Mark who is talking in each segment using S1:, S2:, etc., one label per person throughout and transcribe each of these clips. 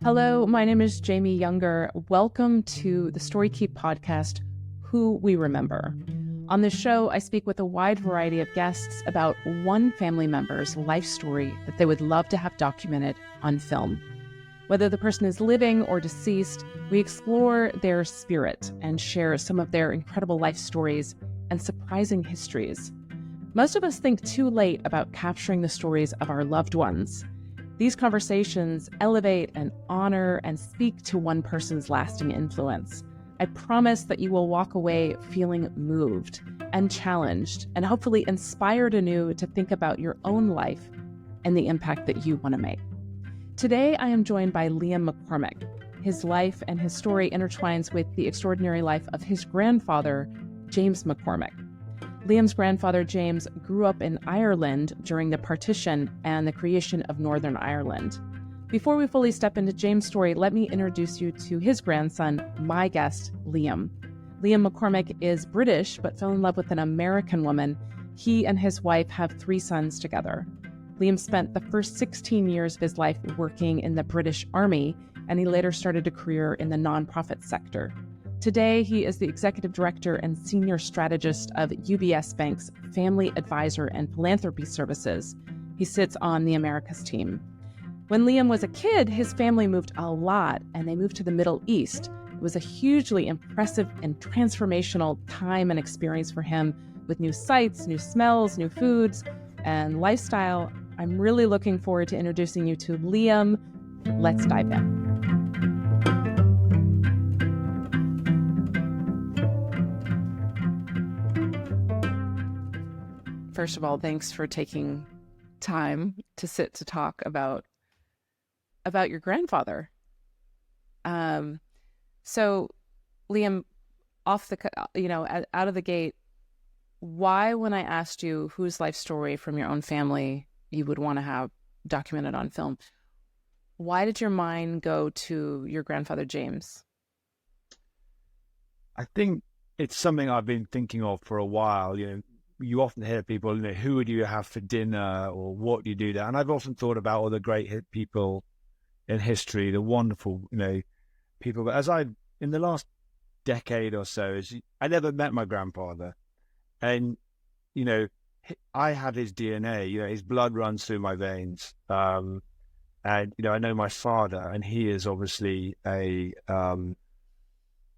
S1: Hello, my name is Jamie Younger. Welcome to the Story Keep podcast, Who We Remember. On this show, I speak with a wide variety of guests about one family member's life story that they would love to have documented on film. Whether the person is living or deceased, we explore their spirit and share some of their incredible life stories and surprising histories. Most of us think too late about capturing the stories of our loved ones. These conversations elevate and honor and speak to one person's lasting influence. I promise that you will walk away feeling moved and challenged and hopefully inspired anew to think about your own life and the impact that you want to make. Today, I am joined by Liam McCormick. His life and his story intertwines with the extraordinary life of his grandfather, James McCormick. Liam's grandfather, James, grew up in Ireland during the partition and the creation of Northern Ireland. Before we fully step into James' story, let me introduce you to his grandson, my guest, Liam. Liam McCormick is British, but fell in love with an American woman. He and his wife have 3 sons together. Liam spent the first 16 years of his life working in the British Army, and he later started a career in the nonprofit sector. Today, he is the executive director and senior strategist of UBS Bank's Family Advisor and Philanthropy Services. He sits on the Americas team. When Liam was a kid, his family moved a lot, and they moved to the Middle East. It was a hugely impressive and transformational time and experience for him, with new sights, new smells, new foods, and lifestyle. I'm really looking forward to introducing you to Liam. Let's dive in. First of all, thanks for taking time to sit to talk about your grandfather. So Liam, out of the gate, why, when I asked you whose life story from your own family you would want to have documented on film, why did your mind go to your grandfather, James?
S2: I think it's something I've been thinking of for a while. You often hear people, who would you have for dinner or what do you do there? And I've often thought about all the great people in history, the wonderful, people. But in the last decade or so, I never met my grandfather. And, I have his DNA, his blood runs through my veins. And, I know my father, and he is obviously a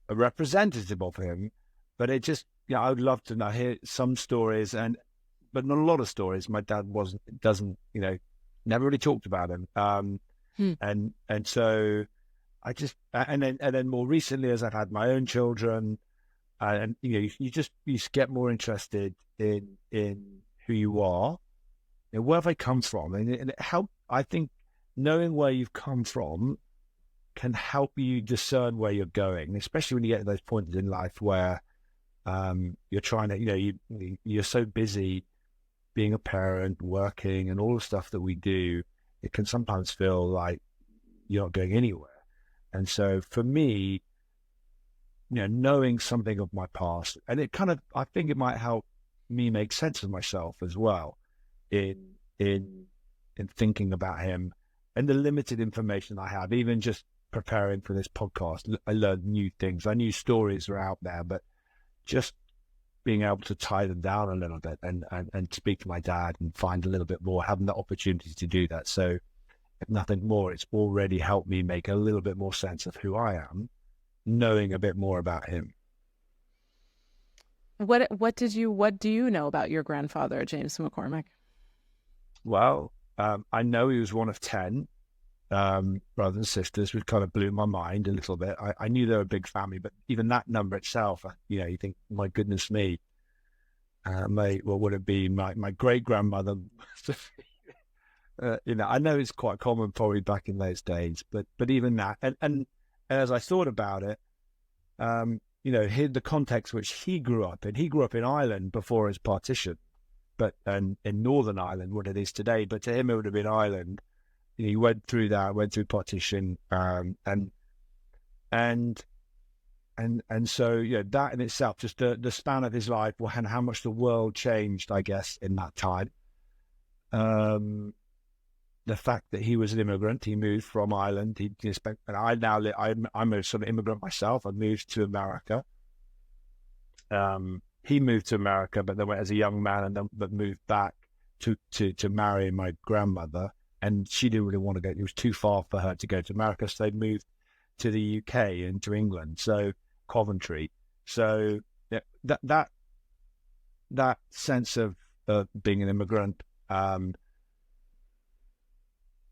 S2: representative of him. But it just, I would love to hear some stories, but not a lot of stories. My dad never really talked about him. And so I just, and then more recently, as I've had my own children, and you just get more interested in who you are, where have I come from, and it help. I think knowing where you've come from can help you discern where you're going, especially when you get to those points in life where you're trying to, you're so busy being a parent, working, and all the stuff that we do. It can sometimes feel like you're not going anywhere. And so for me, knowing something of my past, and I think it might help me make sense of myself as well in thinking about him and the limited information I have. Even just preparing for this podcast, I learned new things. I knew stories were out there, but just being able to tie them down a little bit and speak to my dad and find a little bit more, having the opportunity to do that. So if nothing more, it's already helped me make a little bit more sense of who I am, knowing a bit more about him.
S1: What do you know about your grandfather, James McCormick?
S2: Well, I know he was one of 10 brothers and sisters, which kind of blew my mind a little bit. I knew they were a big family, but even that number itself, you think, my goodness me, what would it be? My great grandmother. I know it's quite common probably back in those days, but even that, and as I thought about it, here the context which he grew up in Ireland before his partition, but in Northern Ireland, what it is today. But to him, it would have been Ireland. He went through partition, and so that in itself, just the span of his life, and how much the world changed, I guess, in that time. the fact that he was an immigrant. He moved from Ireland. He spent, and I now live, I'm a sort of immigrant myself. I moved to America. He moved to America, but then went as a young man, and then but moved back to marry my grandmother. And she didn't really want to go. It was too far for her to go to America, so they moved to the UK and to England. So Coventry. So yeah, that sense of being an immigrant,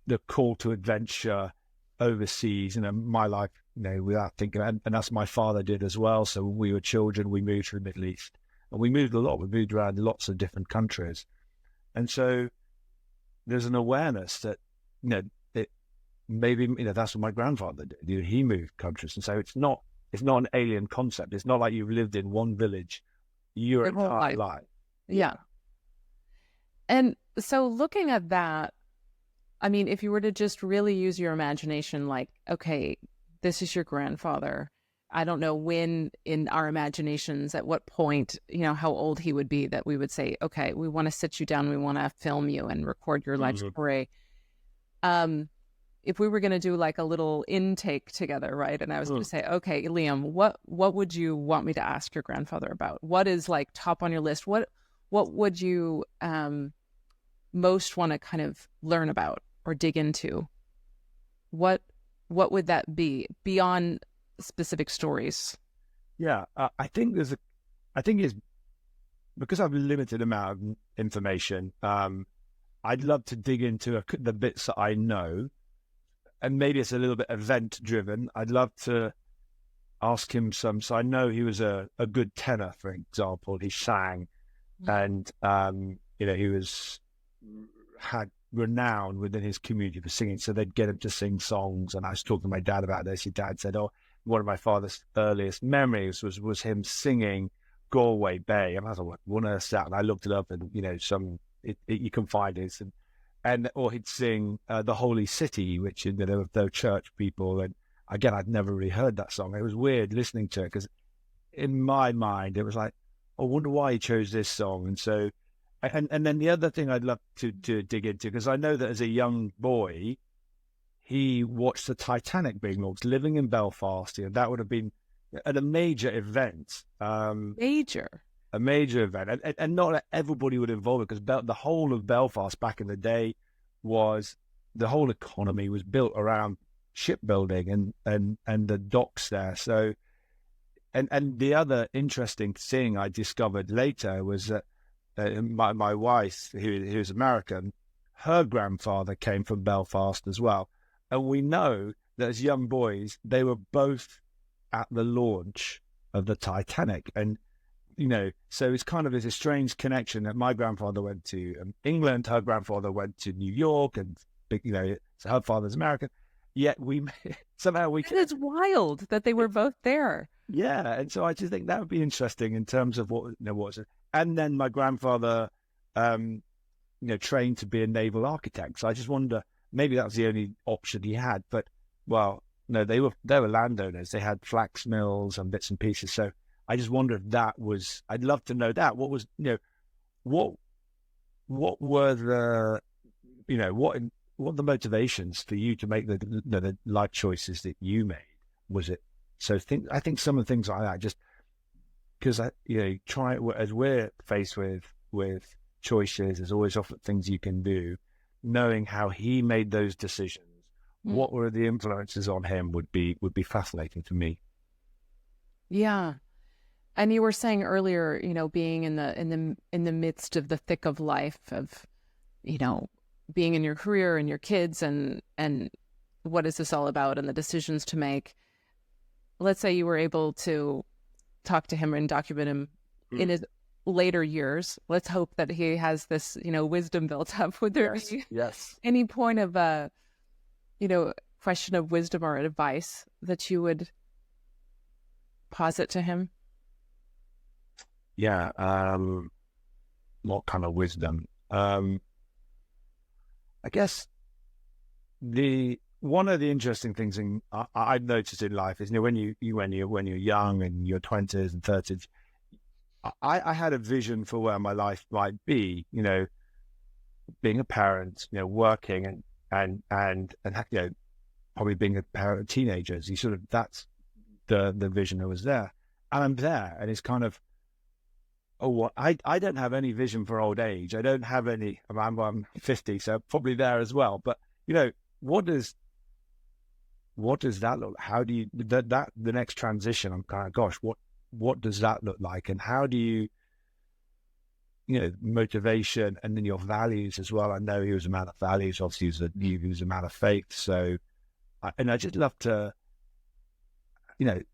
S2: the call to adventure overseas, my life, without thinking, and that's my father did as well. So when we were children, we moved to the Middle East, and we moved a lot. We moved around lots of different countries, and so there's an awareness that maybe that's what my grandfather did. He moved countries, and so it's not an alien concept. It's not like you've lived in one village your entire life.
S1: Yeah. And so looking at that, I mean, if you were to just really use your imagination, like, okay, this is your grandfather. I don't know when in our imaginations, at what point, how old he would be that we would say, okay, we want to sit you down. We want to film you and record your life story. If we were going to do like a little intake together, right? And I was going to say, okay, Liam, what would you want me to ask your grandfather about? What is like top on your list? What would you most want to kind of learn about or dig into? What would that be beyond specific stories?
S2: Yeah, I think it's because I've a limited amount of information. I'd love to dig into the bits that I know, and maybe it's a little bit event driven. I'd love to ask him so I know he was a good tenor, for example. He sang, and he had renown within his community for singing, so they'd get him to sing songs. And I was talking to my dad about this. His dad said, one of my father's earliest memories was him singing Galway Bay. And I thought, what on earth's that? And I looked it up, and you can find it. Or he'd sing The Holy City, which they're church people. And again, I'd never really heard that song. It was weird listening to it, because in my mind, it was like, I wonder why he chose this song. And so, and then the other thing I'd love to dig into, because I know that as a young boy, he watched the Titanic being launched, living in Belfast. That would have been at a major event. A major event. And not everybody would involve it, because the whole of Belfast back in the day the whole economy was built around shipbuilding and the docks there. So, and the other interesting thing I discovered later was that my wife, who is American, her grandfather came from Belfast as well. And we know that as young boys, they were both at the launch of the Titanic. And, so it's kind of a strange connection that my grandfather went to England, her grandfather went to New York, and, so her father's American. Yet somehow
S1: It's wild that they were both there.
S2: Yeah. And so I just think that would be interesting in terms of what's it. And then my grandfather, trained to be a naval architect. So I just wonder, maybe that was the only option he had. But, well, no, they were landowners. They had flax mills and bits and pieces. So I just wonder if that was, I'd love to know that. What was, what were the, what the motivations for you to make the life choices that you made? Was it, I think some of the things like that, just because, as we're faced with choices, there's always often things you can do. Knowing how he made those decisions, what were the influences on him would be fascinating to me.
S1: Yeah. And you were saying earlier, being in the midst of the thick of life, of, being in your career and your kids and what is this all about and the decisions to make. Let's say you were able to talk to him and document him in his later years. Let's hope that he has this, wisdom built up. Would there be any point of question of wisdom or advice that you would posit to him?
S2: Yeah. What kind of wisdom? I guess one of the interesting things I've noticed in life is, when you're young and your 20s and 30s, I had a vision for where my life might be, being a parent, working, probably being a parent of teenagers, that's the vision that was there. And I'm there, and it's kind of, I don't have any vision for old age. I don't have any. I'm 50, so probably there as well. But what does that look like? How do you the next transition? I'm kind of, gosh, what does that look like? And how do you, motivation, and then your values as well. I know he was a man of values. Obviously, he was a man of faith. So, I just love to,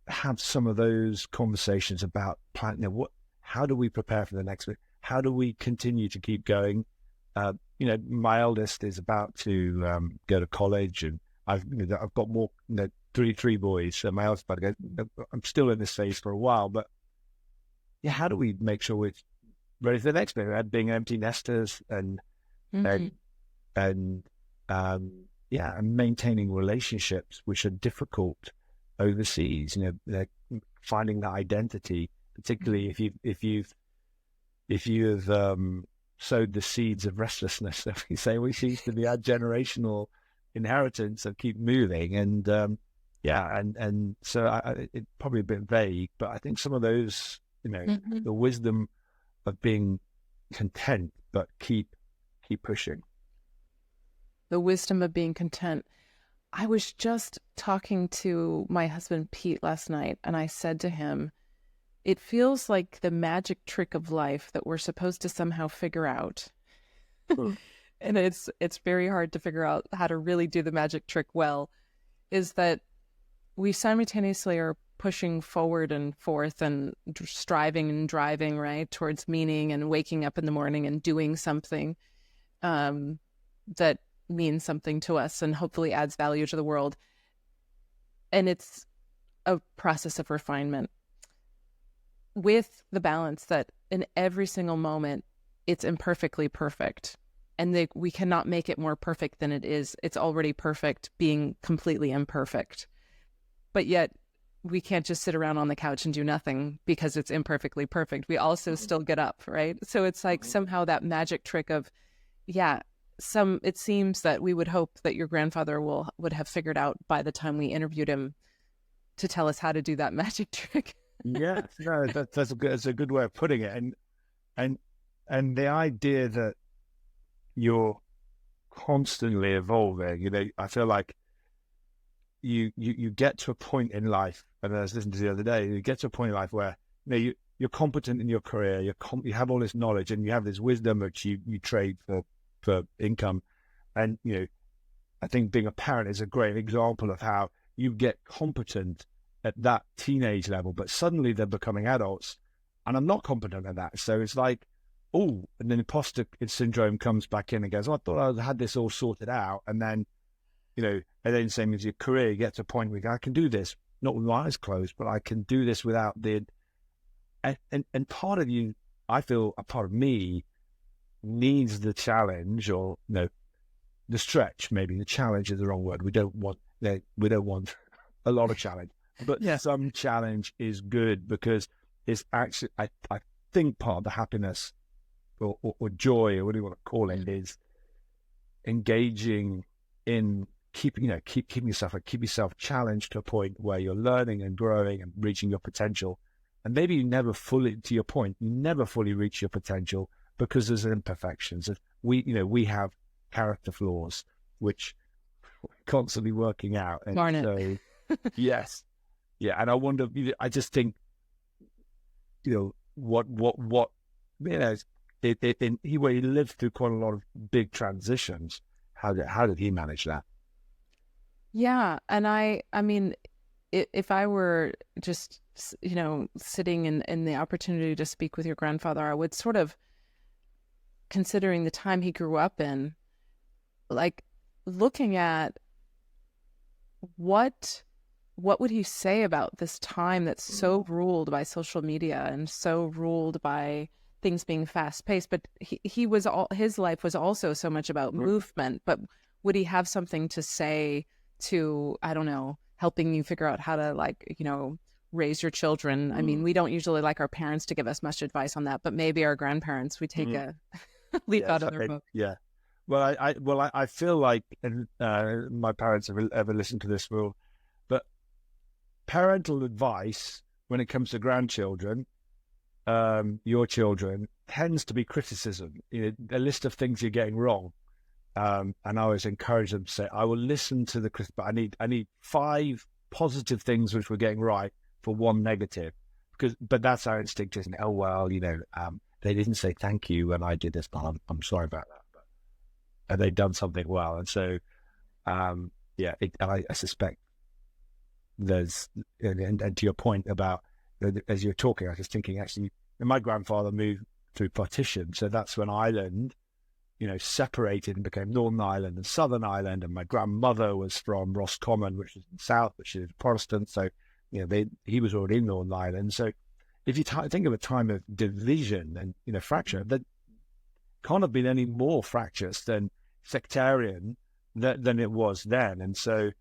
S2: have some of those conversations about planning. How do we prepare for the next week? How do we continue to keep going? My eldest is about to go to college, and I've got more, three boys. So my eldest about to go. I'm still in this phase for a while, but how do we make sure we're ready for the next bit? Being empty nesters and maintaining relationships which are difficult overseas. Finding that identity, particularly if you've sowed the seeds of restlessness, that we say, which seems to be our generational inheritance of keep moving. And so it's probably a bit vague, but I think some of those, the wisdom of being content, but keep pushing.
S1: The wisdom of being content. I was just talking to my husband, Pete, last night, and I said to him, it feels like the magic trick of life that we're supposed to somehow figure out. And it's very hard to figure out how to really do the magic trick well, is that we simultaneously are pushing forward and forth and striving and driving, right, towards meaning and waking up in the morning and doing something that means something to us and hopefully adds value to the world. And it's a process of refinement with the balance that in every single moment, it's imperfectly perfect. And we cannot make it more perfect than it is. It's already perfect, being completely imperfect. But yet, we can't just sit around on the couch and do nothing because it's imperfectly perfect. We also still get up, right? So it's like somehow that magic trick of, it seems that we would hope that your grandfather would have figured out by the time we interviewed him to tell us how to do that magic trick.
S2: Yeah, no, that's a good way of putting it. And the idea that you're constantly evolving, I feel like you get to a point in life, and I was listening to the other day, you get to a point in life where you're competent in your career, you have all this knowledge and you have this wisdom which you trade for income. And I think being a parent is a great example of how you get competent at that teenage level, but suddenly they're becoming adults, and I'm not competent at that. So it's like, and then imposter syndrome comes back in and goes, I thought I had this all sorted out. And then, and then same as your career, you get to a point where I can do this, not with my eyes closed, but I can do this without and part of you, I feel a part of me needs the challenge, or the stretch, maybe. The challenge is the wrong word. We don't want a lot of challenge. But some challenge is good, because it's actually, I think part of the happiness or joy, or what do you want to call it, is engaging in keeping yourself challenged to a point where you're learning and growing and reaching your potential. And maybe you never fully reach your potential because there's imperfections. We have character flaws, which we're constantly working out. And so, yes. Yeah, and I wonder. I just think, where he lived through quite a lot of big transitions. How did he manage that?
S1: Yeah, and I mean, if I were just sitting in the opportunity to speak with your grandfather, I would sort of, considering the time he grew up in, like looking at what would he say about this time that's so ruled by social media and so ruled by things being fast paced, but his life was also so much about movement. But would he have something to say to, I don't know, helping you figure out how to raise your children? I mean, we don't usually like our parents to give us much advice on that, but maybe our grandparents, we take a leaf out of their book.
S2: Yeah. I feel like, and my parents have ever listened to this, but parental advice when it comes to grandchildren, your children, tends to be criticism, a list of things you're getting wrong. And I always encourage them to say, I will listen to the criticism, but I need 5 positive things which we're getting right for 1 negative. But that's our instinct, isn't it? Oh, well, they didn't say thank you when I did this, but I'm sorry about that. But have they done something well? And so, I suspect there's, and to your point about, as you're talking, I was thinking, actually, my grandfather moved through partition. So that's when Ireland, separated and became Northern Ireland and Southern Ireland. And my grandmother was from Roscommon, which is in the south, but she was Protestant. So, he was already in Northern Ireland. So if you think of a time of division and, fracture, that can't have been any more fractious than sectarian than it was then. And so,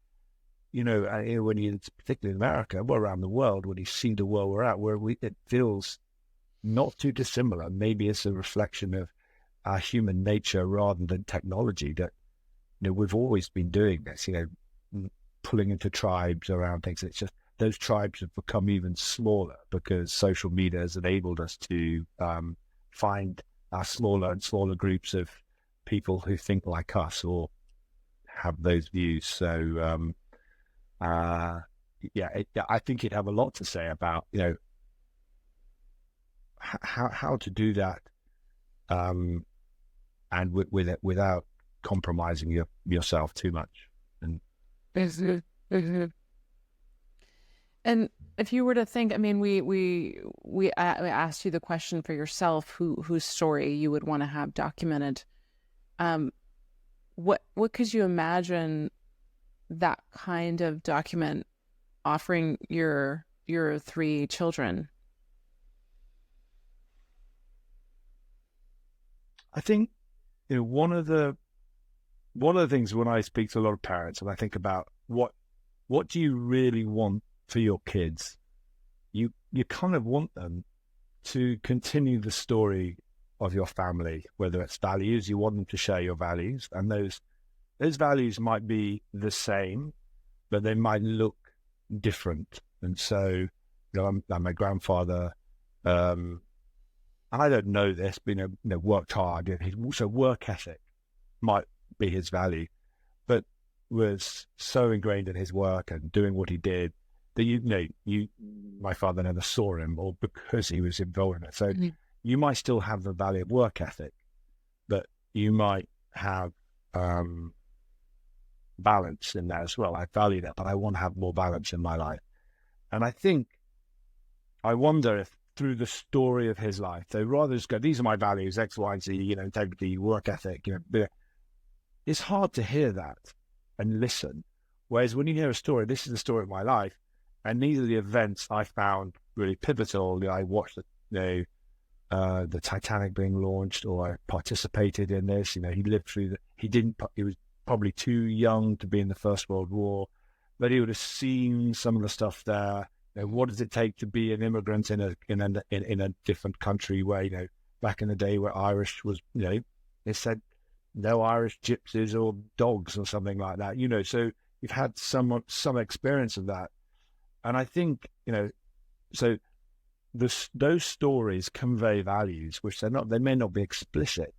S2: when you, particularly in America, well, around the world, when you see the world we're at, it feels not too dissimilar. Maybe it's a reflection of our human nature rather than technology, that, we've always been doing this, pulling into tribes around things. It's just those tribes have become even smaller because social media has enabled us to find our smaller and smaller groups of people who think like us or have those views. So, I think it'd have a lot to say about, how to do that, and with it without compromising yourself too much.
S1: And if you were to think, I mean, we asked you the question for yourself, whose story you would want to have documented. What could you imagine that kind of document offering your 3 children?
S2: I think, one of the things when I speak to a lot of parents and I think about what do you really want for your kids, you kind of want them to continue the story of your family, whether it's values, you want them to share your values, and those values might be the same, but they might look different. And so, my grandfather, and I don't know this, but worked hard. Also, work ethic might be his value, but was so ingrained in his work and doing what he did that my father never saw him, or because he was involved in it. So you might still have the value of work ethic, but you might have balance in that as well. I value that, but I want to have more balance in my life. And I wonder if through the story of his life, they rather just go, these are my values, X, Y, and Z, integrity, work ethic, it's hard to hear that and listen. Whereas when you hear a story, this is the story of my life, and these are the events I found really pivotal. I watched the Titanic being launched, or I participated in this. He lived through he was probably too young to be in the First World War, but he would have seen some of the stuff there. What does it take to be an immigrant in a different country where, back in the day where Irish was, they said no Irish gypsies or dogs or something like that, so you've had some experience of that. And I think, so those stories convey values, which they may not be explicit.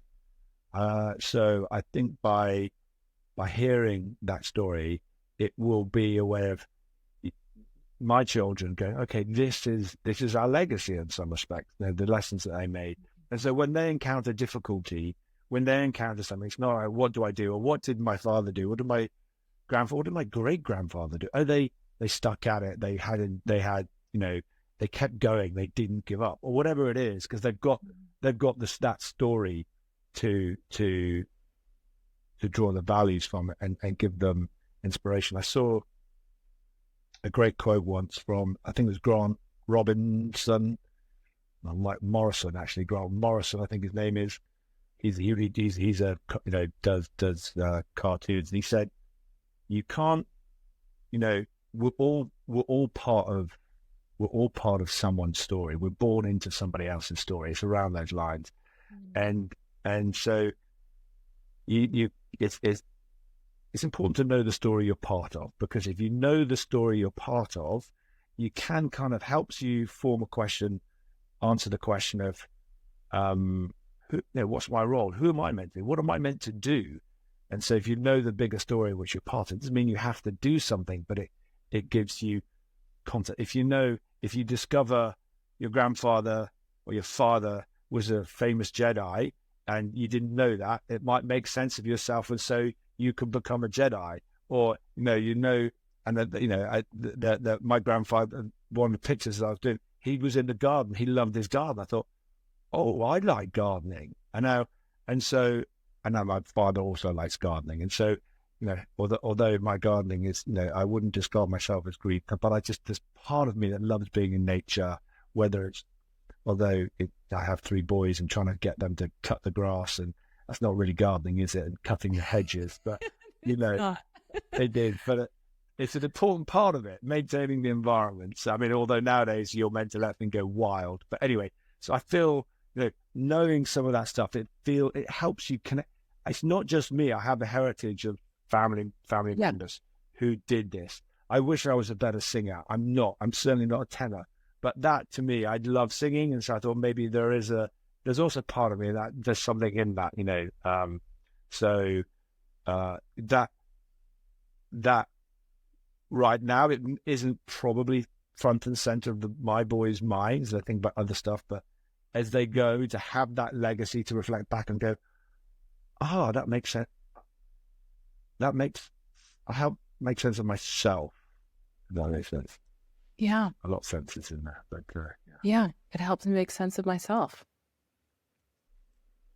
S2: So I think by hearing that story, it will be a way of my children going, okay, this is our legacy in some respects, the lessons that they made. And so when they encounter difficulty, when they encounter something, it's not like, what do I do? Or what did my father do? What did my great grandfather do? Oh, they stuck at it. They kept going. They didn't give up, or whatever it is, because they've got that story to draw the values from it and give them inspiration. I saw a great quote once from, I think it was Grant Robinson, like Morrison, actually. Grant Morrison, I think his name is. He's a does cartoons, and he said, you can't, we're all part of someone's story. We're born into somebody else's story. It's around those lines. And so it's important to know the story you're part of, because if you know the story you're part of, you can kind of helps you form a question, answer the question of, what's my role? Who am I meant to be? What am I meant to do? And so if you know the bigger story which you're part of, it doesn't mean you have to do something, but it gives you context. If you discover your grandfather or your father was a famous Jedi and you didn't know that, it might make sense of yourself, and so you can become a Jedi. Or and that my grandfather, one of the pictures I was doing, he was in the garden. He loved his garden. I thought, oh, I like gardening. And now my father also likes gardening. And so, although my gardening is, I wouldn't describe myself as green, but there's part of me that loves being in nature, I have 3 boys and trying to get them to cut the grass, and that's not really gardening, is it? And cutting the hedges, but they did. But it's an important part of it, maintaining the environment. So, I mean, although nowadays you're meant to let them go wild, but anyway. So I feel, knowing some of that stuff, it helps you connect. It's not just me. I have a heritage of family members who did this. I wish I was a better singer. I'm not. I'm certainly not a tenor. But that, to me, I love singing, and so I thought maybe there's also part of me that there's something in that, that right now it isn't probably front and center of my boys' minds. I think about other stuff, but as they go, to have that legacy to reflect back and go, that makes sense. I help make sense of myself. If that makes sense.
S1: Yeah.
S2: A lot of sense is in there, but
S1: yeah, it helps me make sense of myself.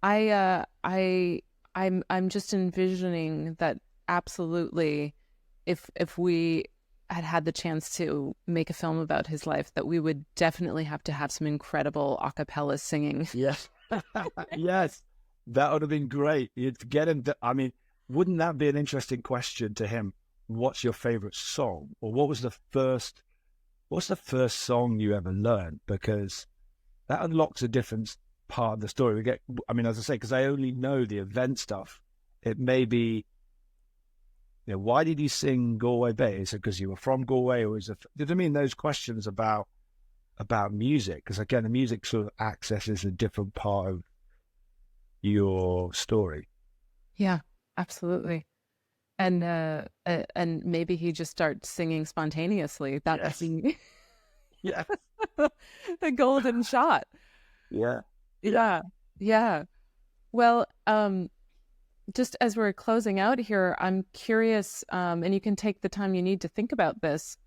S1: I'm just envisioning that absolutely, if we had the chance to make a film about his life, that we would definitely have to have some incredible a cappella singing.
S2: Yes. Yes. That would have been great. You'd get him wouldn't that be an interesting question to him? What's your favorite song? Or what's the first song you ever learned? Because that unlocks a different part of the story. As I say, because I only know the event stuff, it may be, why did you sing Galway Bay? Is it because you were from Galway, or did I mean those questions about music? Because again, the music sort of accesses a different part of your story.
S1: Yeah, absolutely. And maybe he just starts singing spontaneously. That would be a golden shot.
S2: Yeah.
S1: Well, just as we're closing out here, I'm curious, and you can take the time you need to think about this.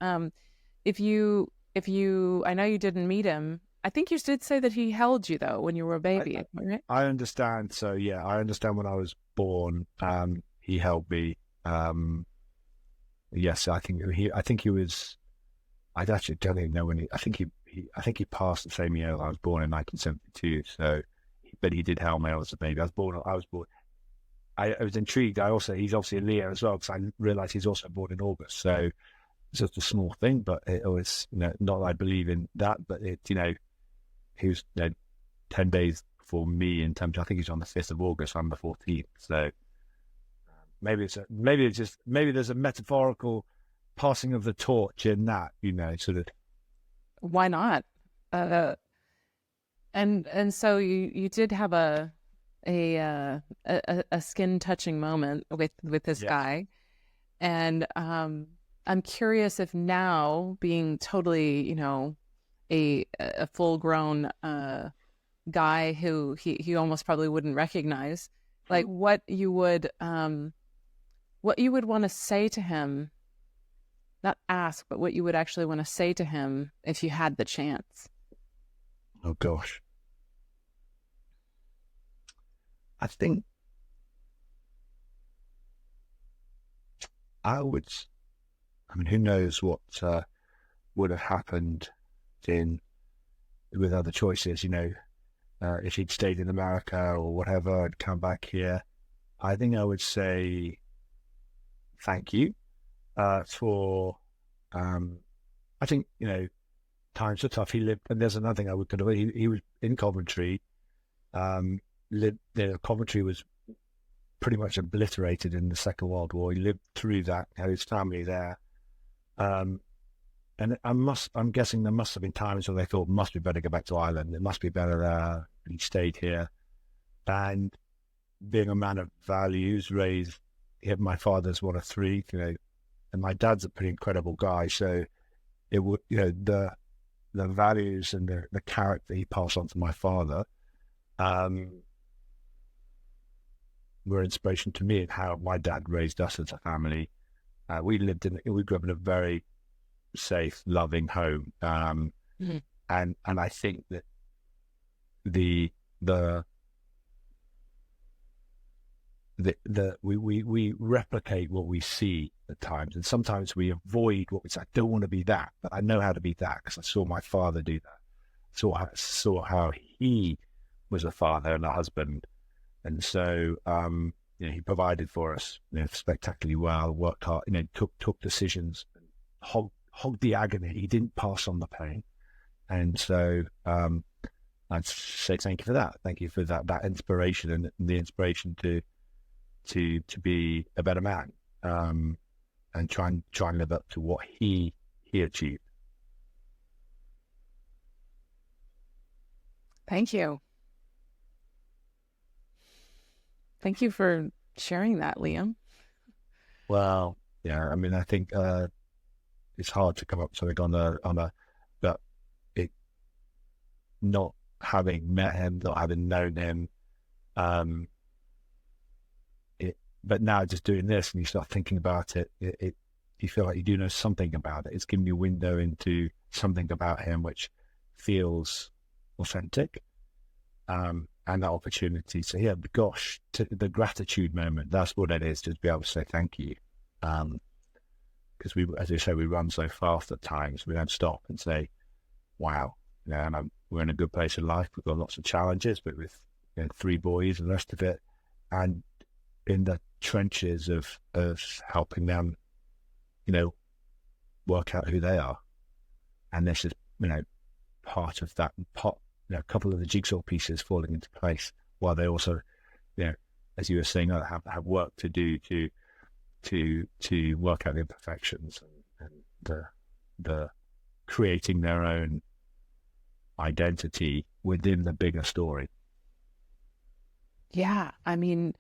S1: If you, I know you didn't meet him. I think you did say that he held you though when you were a baby, right? I
S2: understand. So yeah, I understand when I was born, he held me. Yes, I think he was. I actually don't even know when I think he passed the same year I was born in 1972. So, but he did help me. I was a baby. I was born. I was intrigued. He's obviously a Leo as well, because I realised he's also born in August. So it's just a small thing, but it was, not that I believe in that, but he was 10 days before me in terms. I think he's on the 5th of August. I'm the 14th. So maybe there's a metaphorical passing of the torch in that, sort of.
S1: Why not? And so you did have a skin touching moment with this guy, and I'm curious if now, being totally a full grown guy who he almost probably wouldn't recognize, like what you would want to say to him, not ask, but what you would actually want to say to him if you had the chance.
S2: Oh gosh. I think who knows what would have happened with other choices, if he'd stayed in America or whatever, I'd come back here. I think I would say thank you for, I think, times are tough. He lived, and there's another thing I would consider. He was in Coventry. Coventry was pretty much obliterated in the Second World War. He lived through that, had his family there. And I'm guessing there must have been times where they thought, must be better to go back to Ireland. It must be better there. And he stayed here. And being a man of values, my father's one of three, and my dad's a pretty incredible guy. So it would, the values and the character he passed on to my father, were inspiration to me and how my dad raised us as a family. We grew up in a very safe, loving home, and I think that we replicate what we see at times, and sometimes we avoid what we say. I don't want to be that, but I know how to be that because I saw my father do that. Saw how he was a father and a husband, and so he provided for us spectacularally well, worked hard, took decisions, hogged the agony. He didn't pass on the pain, and so I'd say thank you for that. Thank you for that inspiration and the inspiration to be a better man, and try and live up to what he achieved.
S1: Thank you. Thank you for sharing that, Liam.
S2: Well, yeah, I mean, I think it's hard to come up with something but it, not having met him, not having known him, but now just doing this and you start thinking about it, you feel like you do know something about it. It's giving you a window into something about him which feels authentic, and that opportunity. So yeah, gosh, the gratitude moment, that's what it is, just be able to say thank you. Because we, as you say, we run so fast at times, we don't stop and say, wow, and we're in a good place in life. We've got lots of challenges, but with 3 boys and the rest of it, and in the trenches of helping them, work out who they are. And this is, part of that, a couple of the jigsaw pieces falling into place, while they also, as you were saying, have work to do to work out the imperfections and the creating their own identity within the bigger story.
S1: Yeah, I mean,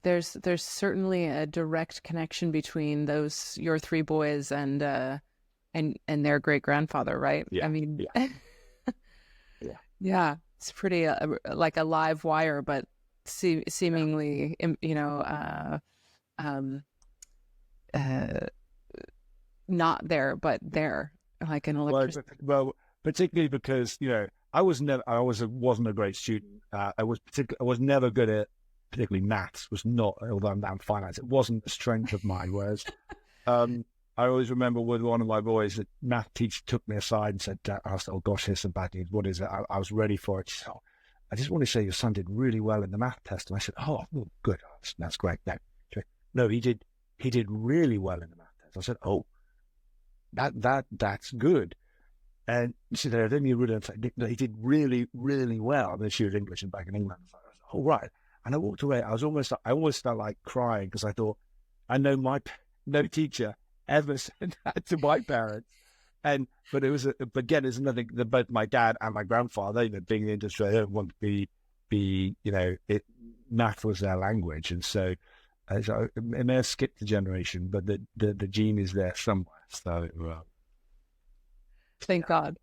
S1: there's certainly a direct connection between your 3 boys and their great grandfather, right?
S2: Yeah,
S1: I mean,
S2: yeah.
S1: Yeah, it's pretty like a live wire, but seemingly, not there, but there, like an electricity.
S2: Well, particularly because I wasn't a great student. I was never good at, particularly maths. Was not, although I'm down finance, it wasn't a strength of mine. Whereas, I always remember with one of my boys, the math teacher took me aside and said, asked, "Oh gosh, here's some bad news. What is it?" I was ready for it. She said, "Oh, I just want to say your son did really well in the math test." And I said, "Oh, good. That's great." No, he did really well in the math test. I said, "Oh, that's good." And she said, "Then you really," he did really, really well. And then she was English and back in England. So I was like, "Oh, right." And I walked away. I almost felt like crying because I thought, I know no teacher ever said that to my parents, but it was again, it's another thing that both my dad and my grandfather, being in the industry, they don't want to be math was their language, and so it may have skipped a generation, but the gene is there somewhere. So
S1: thank God.